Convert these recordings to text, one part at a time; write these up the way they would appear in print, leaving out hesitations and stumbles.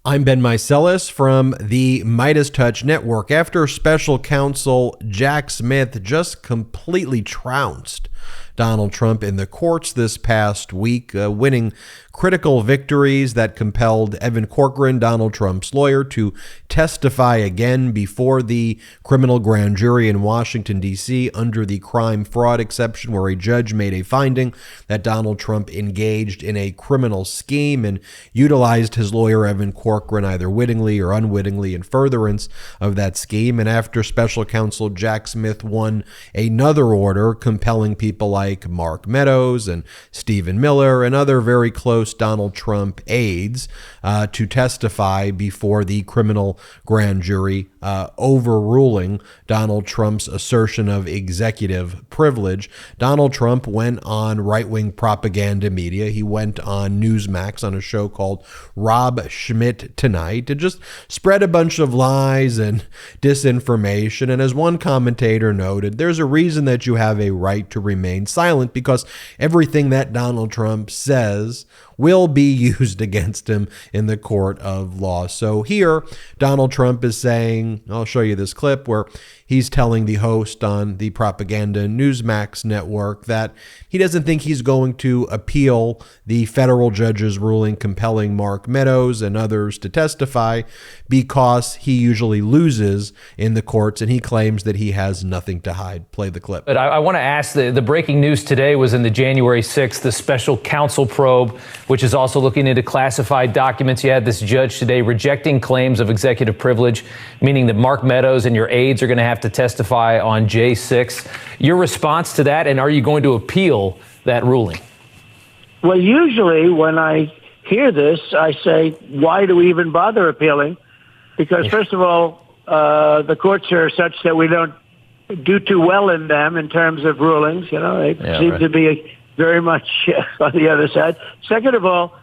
I'm Ben Meiselas from the MeidasTouch Network. After Special Counsel Jack Smith just completely trounced Donald Trump in the courts this past week, winning critical victories that compelled Evan Corcoran, Donald Trump's lawyer, to testify again before the criminal grand jury in Washington, D.C. under the crime fraud exception, where a judge made a finding that Donald Trump engaged in a criminal scheme and utilized his lawyer, Evan Corcoran, either wittingly or unwittingly in furtherance of that scheme. And after Special Counsel Jack Smith won another order compelling people like Mark Meadows and Stephen Miller and other very close Donald Trump aides to testify before the criminal grand jury, overruling Donald Trump's assertion of executive privilege, Donald Trump went on right-wing propaganda media. He went on Newsmax on a show called Rob Schmidt Tonight to just spread a bunch of lies and disinformation. And as one commentator noted, there's a reason that you have a right to remain silent, because everything that Donald Trump says will be used against him in the court of law. So here, Donald Trump is saying, I'll show you this clip where he's telling the host on the propaganda Newsmax network that he doesn't think he's going to appeal the federal judge's ruling compelling Mark Meadows and others to testify because he usually loses in the courts, and he claims that he has nothing to hide. Play the clip. But I want to ask, the breaking news today was in the January 6th, the special counsel probe, which is also looking into classified documents. You had this judge today rejecting claims of executive privilege, meaning that Mark Meadows and your aides are going to have to testify on J6. Your response to that, and are you going to appeal that ruling? Well, usually when I hear this, I say, why do we even bother appealing? Because first of all, the courts are such that we don't do too well in them in terms of rulings. You know, they seem to be very much on the other side. Second of all,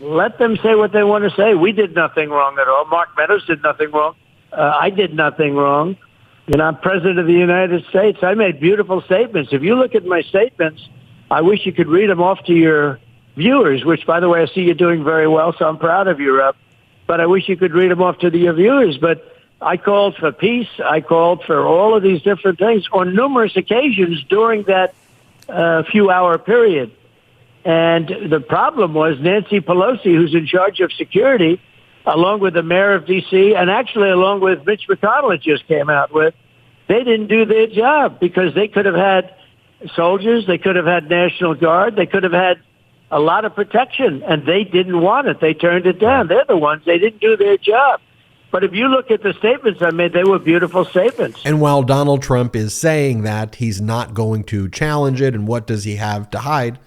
let them say what they want to say. We did nothing wrong at all. Mark Meadows did nothing wrong. I did nothing wrong. And I'm president of the United States. I made beautiful statements. If you look at my statements, I wish you could read them off to your viewers, which, by the way, I see you're doing very well, so I'm proud of you, Rob. But I wish you could read them off to your viewers. But I called for peace. I called for all of these different things on numerous occasions during that few-hour period. And the problem was Nancy Pelosi, who's in charge of security, along with the mayor of D.C., and actually along with Mitch McConnell, it just came out with, they didn't do their job because they could have had soldiers, they could have had National Guard, they could have had a lot of protection, and they didn't want it. They turned it down. They're the ones. They didn't do their job. But if you look at the statements I made, they were beautiful statements. And while Donald Trump is saying that he's not going to challenge it, and what does he have to hide?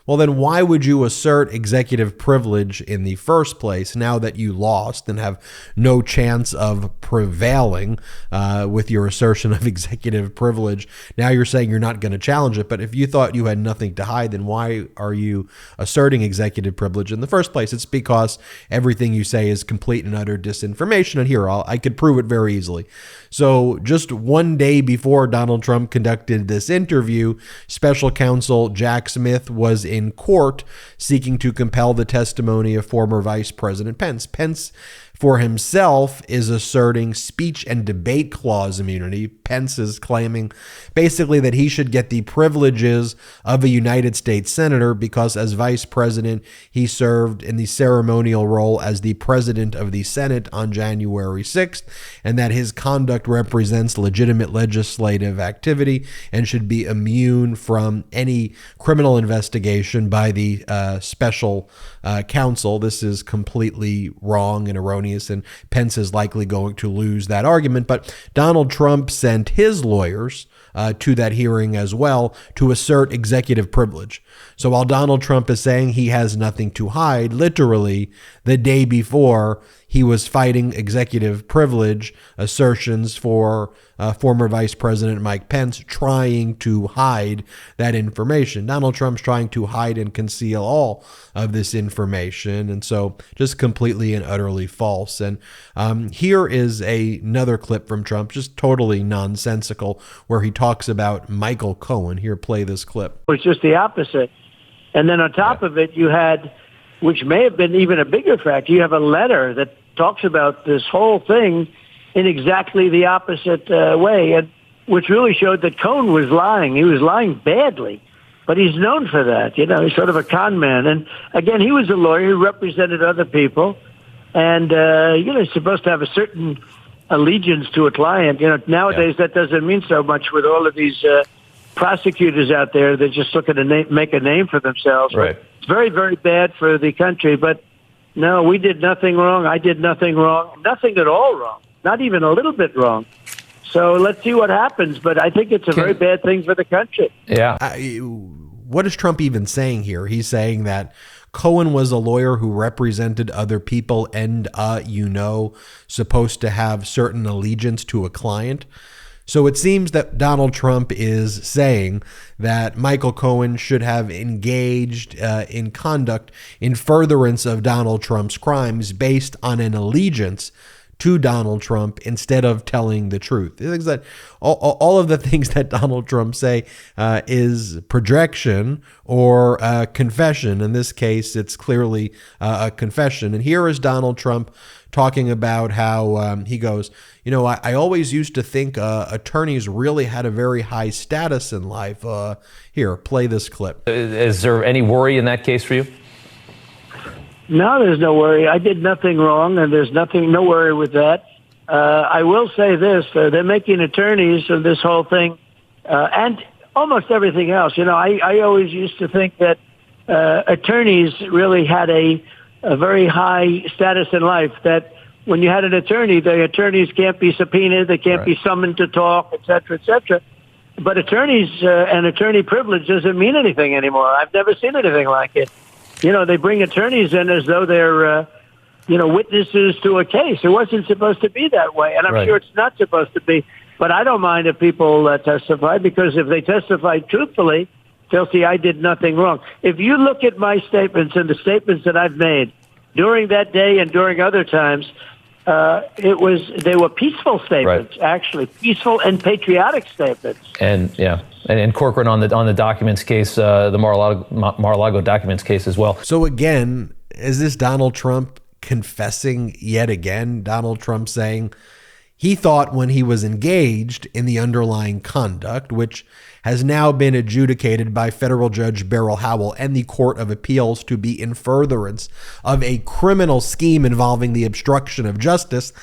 Well, then why would you assert executive privilege in the first place now that you lost and have no chance of prevailing with your assertion of executive privilege? Now you're saying you're not going to challenge it. But if you thought you had nothing to hide, then why are you asserting executive privilege in the first place? It's because everything you say is complete and utter disinformation. And here, I could prove it very easily. So just one day before Donald Trump conducted this interview, Special Counsel Jack Smith was in court seeking to compel the testimony of former Vice President Pence. Pence, for himself, is asserting speech and debate clause immunity. Pence is claiming basically that he should get the privileges of a United States senator because as vice president, he served in the ceremonial role as the president of the Senate on January 6th, and that his conduct represents legitimate legislative activity and should be immune from any criminal investigation by the special counsel. This is completely wrong and erroneous, and Pence is likely going to lose that argument. But Donald Trump sent his lawyers to that hearing as well to assert executive privilege. So while Donald Trump is saying he has nothing to hide, literally the day before, he was fighting executive privilege assertions for former Vice President Mike Pence, trying to hide that information. Donald Trump's trying to hide and conceal all of this information, and so just completely and utterly false. And here is another clip from Trump, just totally nonsensical, where he talks about Michael Cohen. Here, play this clip. It's just the opposite. And then on top of it, you had which may have been even a bigger fact. You have a letter that talks about this whole thing in exactly the opposite way, and which really showed that Cohen was lying. He was lying badly, but he's known for that. You know, he's sort of a con man. And again, he was a lawyer who represented other people, and he's supposed to have a certain allegiance to a client. You know, nowadays that doesn't mean so much with all of these prosecutors out there. They're just looking to make a name for themselves. Right. It's very, very bad for the country. But no, we did nothing wrong. I did nothing wrong. Nothing at all wrong. Not even a little bit wrong. So let's see what happens. But I think it's a very bad thing for the country. Yeah. What is Trump even saying here? He's saying that Cohen was a lawyer who represented other people and, supposed to have certain allegiance to a client. So it seems that Donald Trump is saying that Michael Cohen should have engaged in conduct in furtherance of Donald Trump's crimes based on an allegiance to Donald Trump instead of telling the truth. It is that all of the things that Donald Trump say is projection or confession. In this case, it's clearly a confession. And here is Donald Trump talking about how he goes, I always used to think attorneys really had a very high status in life. Here, play this clip. Is there any worry in that case for you? No, there's no worry. I did nothing wrong, and there's no worry with that. I will say this. They're making attorneys of this whole thing and almost everything else. I always used to think that attorneys really had a very high status in life, that when you had an attorney, the attorneys can't be subpoenaed, they can't be summoned to talk, et cetera, et cetera. But attorneys and attorney privilege doesn't mean anything anymore. I've never seen anything like it. They bring attorneys in as though they're, witnesses to a case. It wasn't supposed to be that way, and I'm sure it's not supposed to be. But I don't mind if people testify, because if they testify truthfully, they'll see I did nothing wrong. If you look at my statements and the statements that I've made during that day and during other times, they were peaceful statements, actually peaceful and patriotic statements. And Corcoran on the documents case, the Mar-a-Lago documents case as well. So again, is this Donald Trump confessing yet again? Donald Trump saying he thought when he was engaged in the underlying conduct, which has now been adjudicated by federal judge Beryl Howell and the Court of Appeals to be in furtherance of a criminal scheme involving the obstruction of justice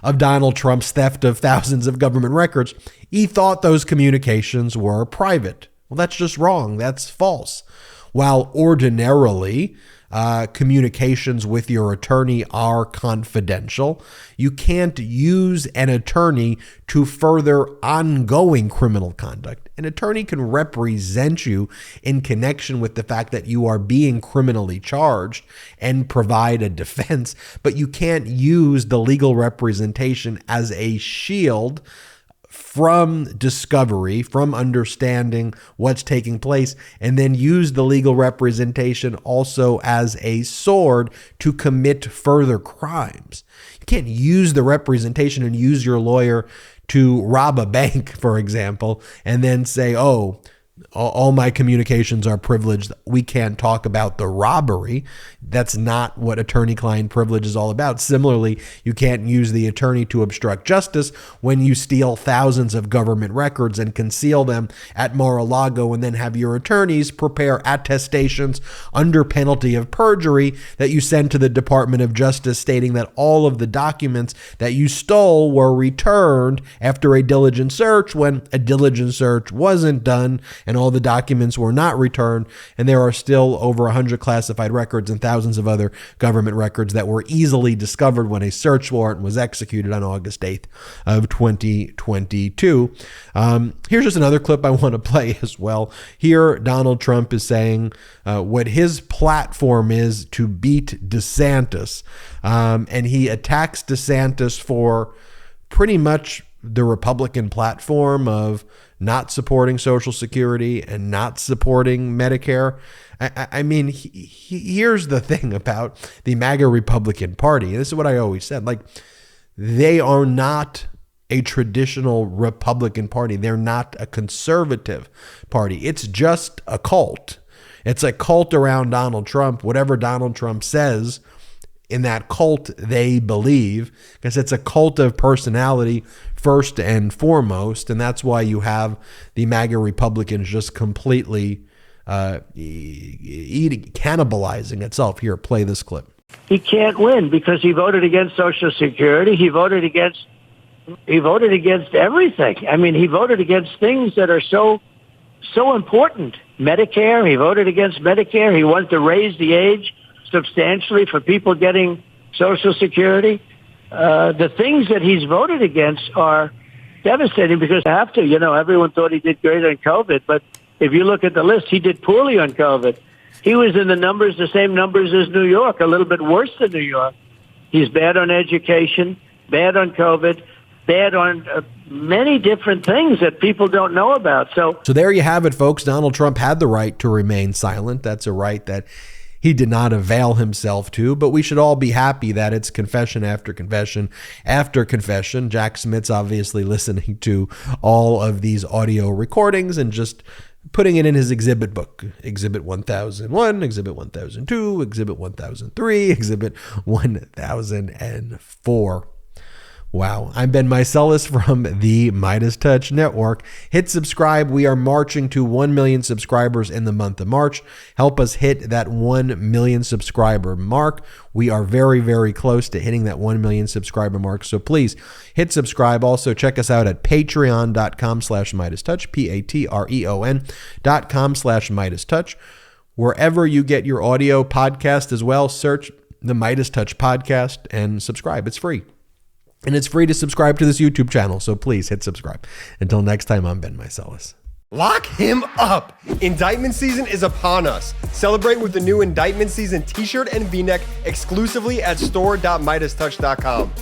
of Donald Trump's theft of thousands of government records, he thought those communications were private. Well, that's just wrong. That's false. While ordinarily communications with your attorney are confidential, you can't use an attorney to further ongoing criminal conduct. An attorney can represent you in connection with the fact that you are being criminally charged and provide a defense, but you can't use the legal representation as a shield from discovery, from understanding what's taking place, and then use the legal representation also as a sword to commit further crimes. You can't use the representation and use your lawyer to rob a bank, for example, and then say, oh, all my communications are privileged. We can't talk about the robbery. That's not what attorney-client privilege is all about. Similarly, you can't use the attorney to obstruct justice when you steal thousands of government records and conceal them at Mar-a-Lago and then have your attorneys prepare attestations under penalty of perjury that you send to the Department of Justice stating that all of the documents that you stole were returned after a diligent search when a diligent search wasn't done and all the documents were not returned, and there are still over 100 classified records and thousands of other government records that were easily discovered when a search warrant was executed on August 8th of 2022. Here's just another clip I want to play as well. Here, Donald Trump is saying what his platform is to beat DeSantis, and he attacks DeSantis for pretty much the Republican platform of not supporting Social Security and not supporting Medicare. I mean, here's the thing about the MAGA Republican Party. This is what I always said. Like, they are not a traditional Republican Party. They're not a conservative party. It's just a cult. It's a cult around Donald Trump. Whatever Donald Trump says, in that cult, they believe, because it's a cult of personality first and foremost. And that's why you have the MAGA Republicans just completely cannibalizing itself. Here, play this clip. He can't win because he voted against Social Security. He voted against everything. I mean, he voted against things that are so important. Medicare, he voted against Medicare. He wanted to raise the age substantially for people getting Social Security. The things that he's voted against are devastating because they have to. You know, everyone thought he did great on COVID, but if you look at the list, he did poorly on COVID. He was in the numbers, the same numbers as New York, a little bit worse than New York. He's bad on education, bad on COVID, bad on many different things that people don't know about. So there you have it, folks. Donald Trump had the right to remain silent. That's a right that he did not avail himself to, but we should all be happy that it's confession after confession after confession. Jack Smith's obviously listening to all of these audio recordings and just putting it in his exhibit book. Exhibit 1001, Exhibit 1002, Exhibit 1003, Exhibit 1004. Wow. I'm Ben Meiselas from the MeidasTouch Network. Hit subscribe. We are marching to 1 million subscribers in the month of March. Help us hit that 1 million subscriber mark. We are very, very close to hitting that 1 million subscriber mark. So please hit subscribe. Also, check us out at patreon.com/MeidasTouch, patreon.com/MeidasTouch. Wherever you get your audio podcast as well, search the MeidasTouch podcast and subscribe. It's free. And it's free to subscribe to this YouTube channel, so please hit subscribe. Until next time, I'm Ben Meiselas. Lock him up! Indictment season is upon us. Celebrate with the new Indictment season t-shirt and v-neck exclusively at store.MeidasTouch.com.